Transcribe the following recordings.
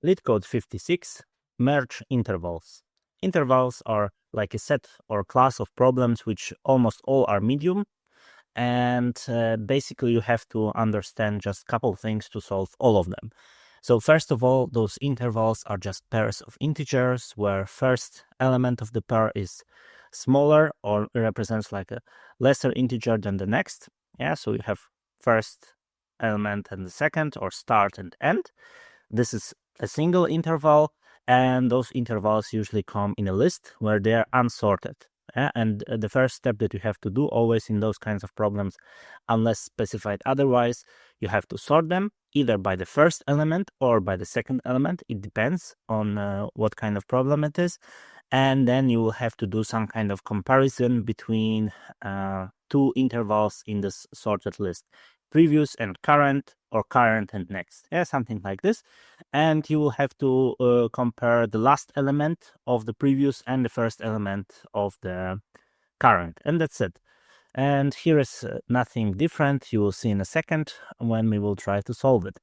Leetcode 56, merge intervals. Intervals are like a set or class of problems which almost all are medium, and basically you have to understand just a couple things to solve all of them. So first of all, those intervals are just pairs of integers where first element of the pair is smaller or represents like a lesser integer than the next. Yeah, so you have first element and the second, or start and end. This is a single interval, and those intervals usually come in a list where they are unsorted. And the first step that you have to do always in those kinds of problems, unless specified otherwise, you have to sort them either by the first element or by the second element. It depends on what kind of problem it is. And then you will have to do some kind of comparison between two intervals in this sorted list: previous and current, or current and next. Yeah, something like this. And you will have to compare the last element of the previous and the first element of the current, and that's it. And here is nothing different. You will see in a second when we will try to solve it.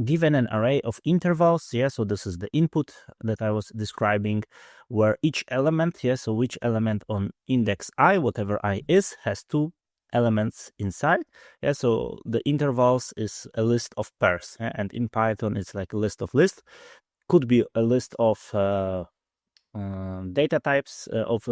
Given an array of intervals, yeah, so this is the input that I was describing, where each element, yeah, so which element on index I, whatever I is, has two elements inside. Yeah, so the intervals is a list of pairs, yeah, and in Python it's like a list of lists. Could be a list of data types, of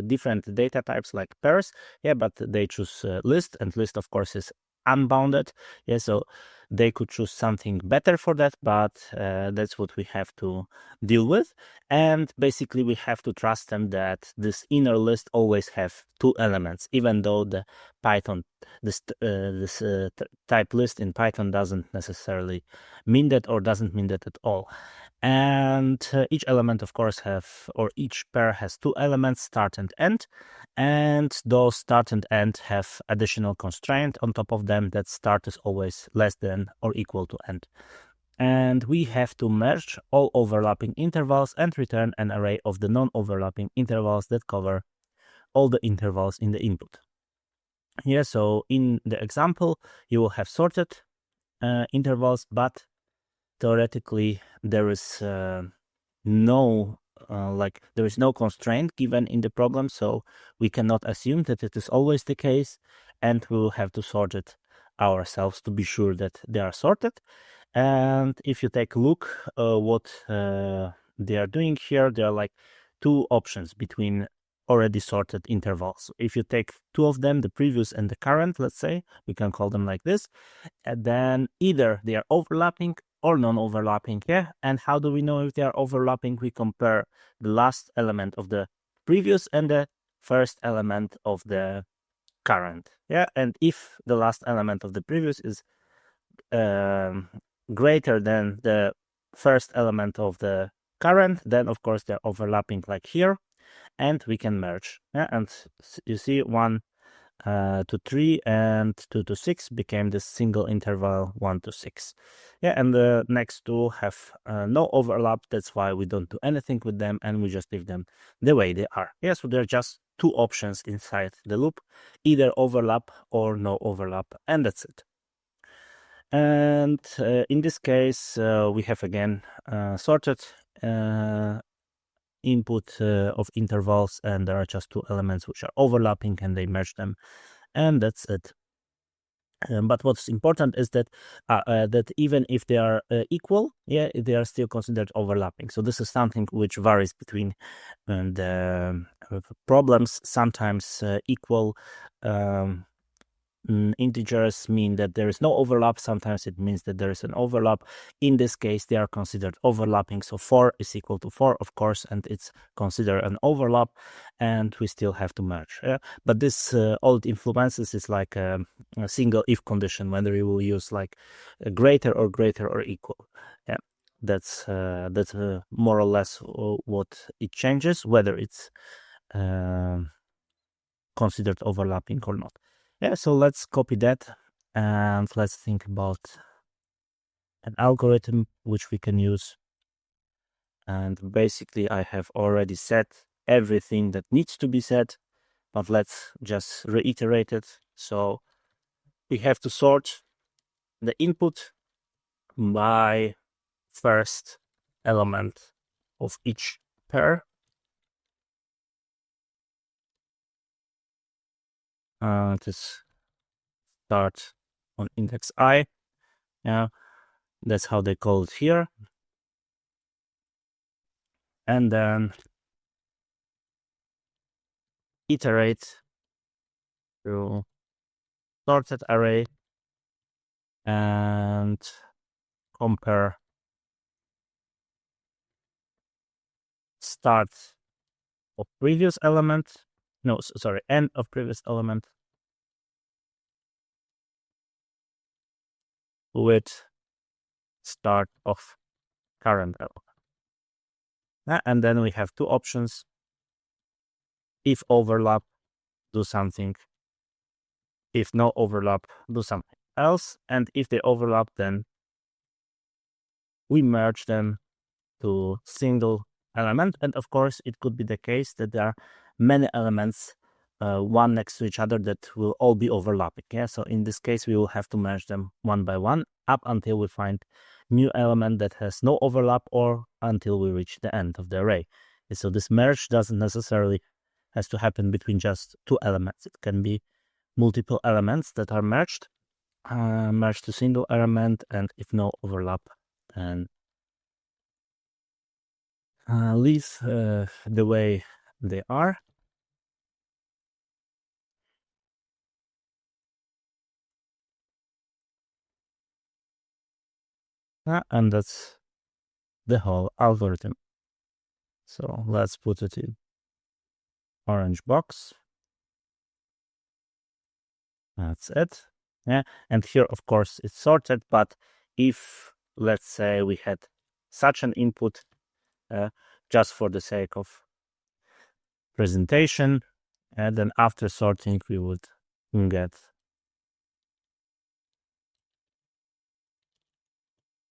different data types like pairs, yeah, but they choose list, and list of course is unbounded. Yeah, so they could choose something better for that, but that's what we have to deal with. And basically we have to trust them that this inner list always have two elements, even though the Python, this type list in Python doesn't necessarily mean that, or doesn't mean that at all. And each element of course or each pair has two elements, start and end, and those start and end have additional constraint on top of them, that start is always less than or equal to end. And we have to merge all overlapping intervals and return an array of the non-overlapping intervals that cover all the intervals in the input. Yeah, so in the example you will have sorted intervals, but theoretically there is no constraint given in the problem, so we cannot assume that it is always the case, and we will have to sort it ourselves to be sure that they are sorted. And if you take a look what they are doing here, there are like two options between already sorted intervals. If you take two of them, the previous and the current, let's say, we can call them like this, and then either they are overlapping or non-overlapping. Yeah, and how do we know if they are overlapping? We compare the last element of the previous and the first element of the current. Yeah, and if the last element of the previous is greater than the first element of the current, then of course they're overlapping like here, and we can merge. Yeah, and you see 1 to 3 and 2 to 6 became this single interval 1 to 6. Yeah, and the next two have no overlap. That's why we don't do anything with them, and we just leave them the way they are. Yeah, so they're just two options inside the loop, either overlap or no overlap, and that's it. And in this case, we have again sorted input of intervals, and there are just two elements which are overlapping, and they merge them, and that's it. But what's important is that that even if they are equal, yeah, they are still considered overlapping. So this is something which varies between the problems. Sometimes equal integers mean that there is no overlap. Sometimes it means that there is an overlap. In this case, they are considered overlapping. So 4 is equal to 4, of course, and it's considered an overlap, and we still have to merge. Yeah? But this all it influences is like a single if condition, whether you will use like a greater or equal. Yeah, that's more or less what it changes, whether it's considered overlapping or not. Yeah, so let's copy that, and let's think about an algorithm which we can use. And basically I have already said everything that needs to be said, but let's just reiterate it. So we have to sort the input by first element of each pair. It is start on index I. Yeah, that's how they call it here. And then iterate through sorted array and compare start of previous element. No, sorry, end of previous element with start of current element. And then we have two options. If overlap, do something. If no overlap, do something else. And if they overlap, then we merge them to single element. And of course, it could be the case that there are many elements one next to each other that will all be overlapping. Yeah, so in this case, we will have to merge them one by one up until we find new element that has no overlap or until we reach the end of the array. And so this merge doesn't necessarily has to happen between just two elements. It can be multiple elements that are merged to single element, and if no overlap, then leave the way they are. And that's the whole algorithm. So let's put it in orange box. That's it. Yeah, and here of course it's sorted, but if let's say we had such an input just for the sake of presentation, and then after sorting we would get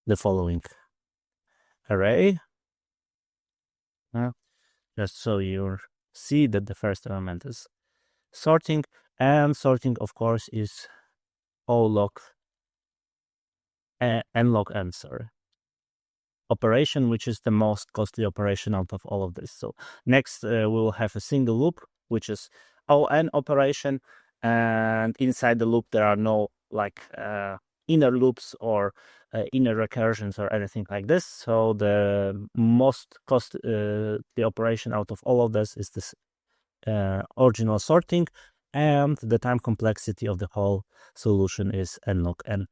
the following array. Just so you see that the first element is sorting, and sorting of course is O log n log n, sorry, operation, which is the most costly operation out of all of this. So next we will have a single loop, which is on operation, and inside the loop there are no like inner loops or inner recursions or anything like this. So the most costly operation out of all of this is this original sorting, and the time complexity of the whole solution is n log n.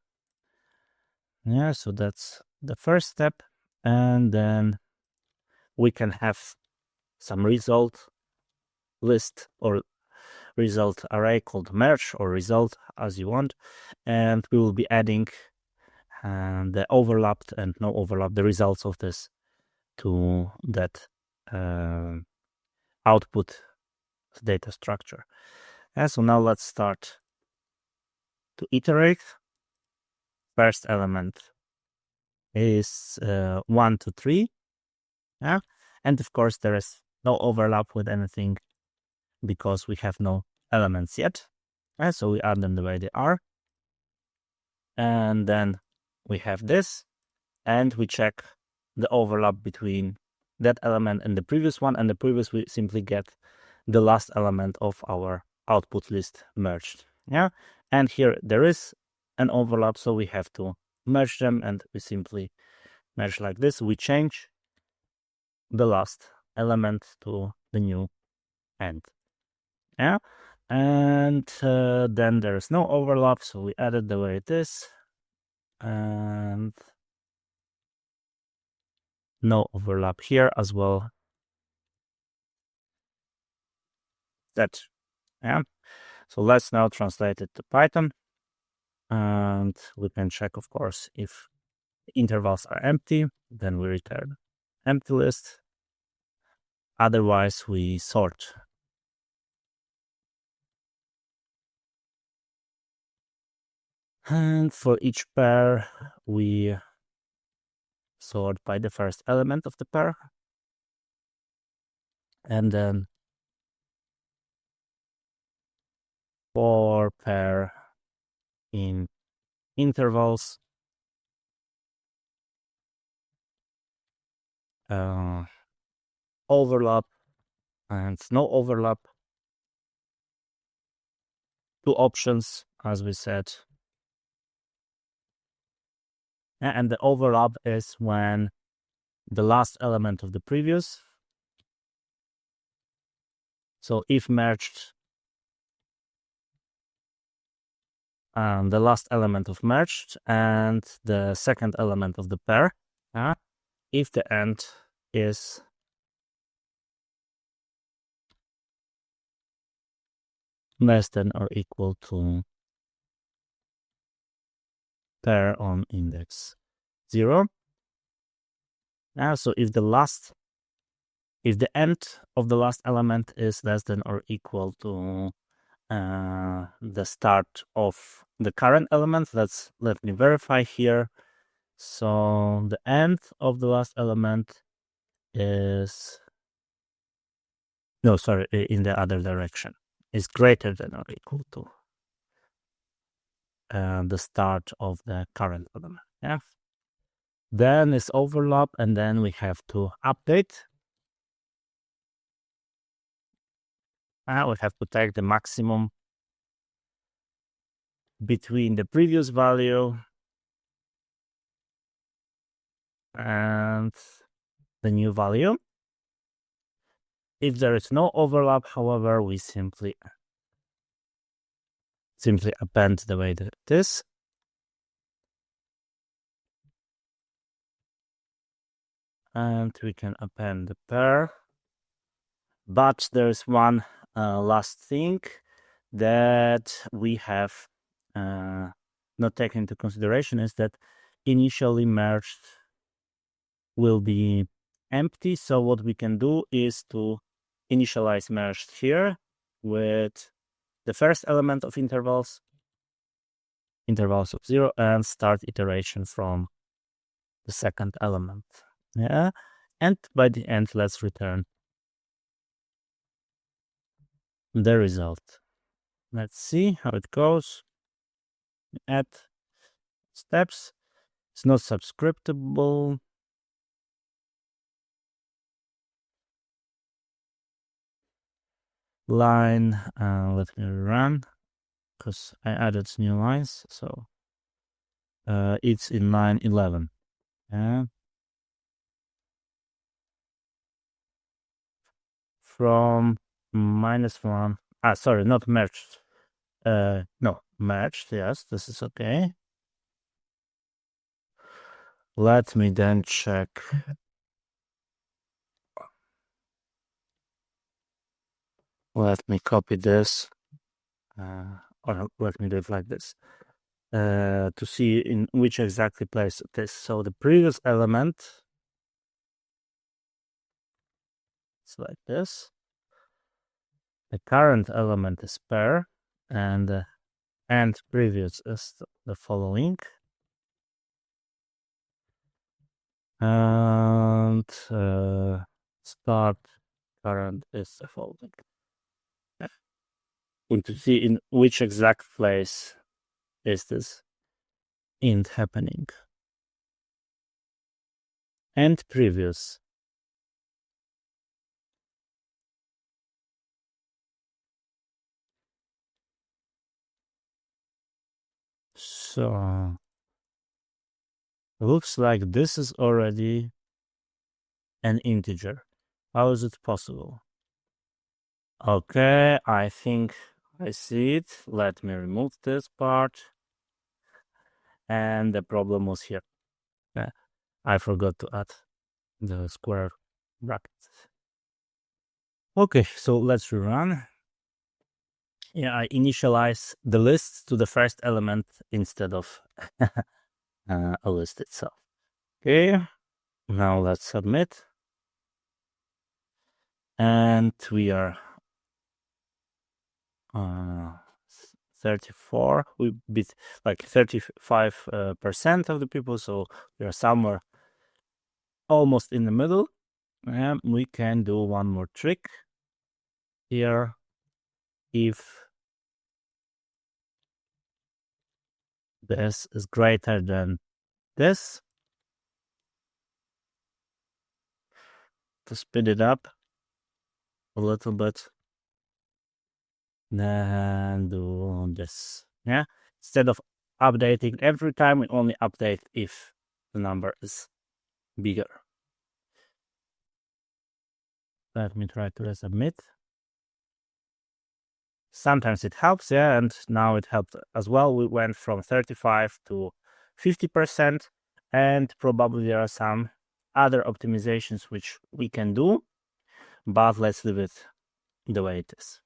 Yeah, so that's the first step. And then we can have some result list or result array called merge or result as you want. And we will be adding the overlapped and no overlap, the results of this to that output data structure. And so now let's start to iterate. First element is 1 to 3. Yeah, and of course there is no overlap with anything because we have no elements yet. And so we add them the way they are. And then we have this, and we check the overlap between that element and the previous one, and the previous we simply get the last element of our output list merged. Yeah, and here there is an overlap, so we have to merge them, and we simply merge like this. We change the last element to the new end. Yeah, and then there's no overlap, so we add it the way it is, and no overlap here as well. That, yeah. So let's now translate it to Python, and we can check, of course, if intervals are empty, then we return empty list. Otherwise, we sort. And for each pair, we sort by the first element of the pair. And then for pair in intervals, overlap and no overlap. Two options, as we said. And the overlap is when the last element of the previous. So if merged, the last element of merged and the second element of the pair, if the end is less than or equal to pair on index 0. So if the end of the last element is less than or equal to the start of the current element, let me verify here. So the end of the last element is in the other direction, is greater than or equal to the start of the current element. Yeah. Then is overlap, and then we have to update. We have to take the maximum between the previous value and the new value. If there is no overlap, however, we simply append the way that it is. And we can append the pair. But there's one last thing that we have not taken into consideration, is that initially merged will be empty. So what we can do is to initialize merged here with the first element of intervals of 0, and start iteration from the second element. Yeah. And by the end, let's return the result. Let's see how it goes. Add steps. It's not subscriptable. Line, let me run, because I added new lines. So it's in line 11. Yeah. From -1. Sorry, not merged. No, merged. Yes, this is okay. Let me then check. Let me copy this, or let me do it like this, to see in which exactly place it is. So the previous element is like this. The current element is pair, and previous is the following. And start current is the following. And to see in which exact place is this int happening. And previous. So looks like this is already an integer. How is it possible? Okay, I think I see it. Let me remove this part. And the problem was here. I forgot to add the square brackets. Okay, so let's rerun. Yeah, I initialize the list to the first element instead of a list itself. Okay, now let's submit. And we are 34. We beat like 35% of the people, so we are somewhere almost in the middle. And we can do one more trick here. If this is greater than this, to speed it up a little bit. Then do this. Yeah. Instead of updating every time, we only update if the number is bigger. Let me try to resubmit. Sometimes it helps, yeah, and now it helped as well. We went from 35 to 50%, and probably there are some other optimizations which we can do, but let's leave it the way it is.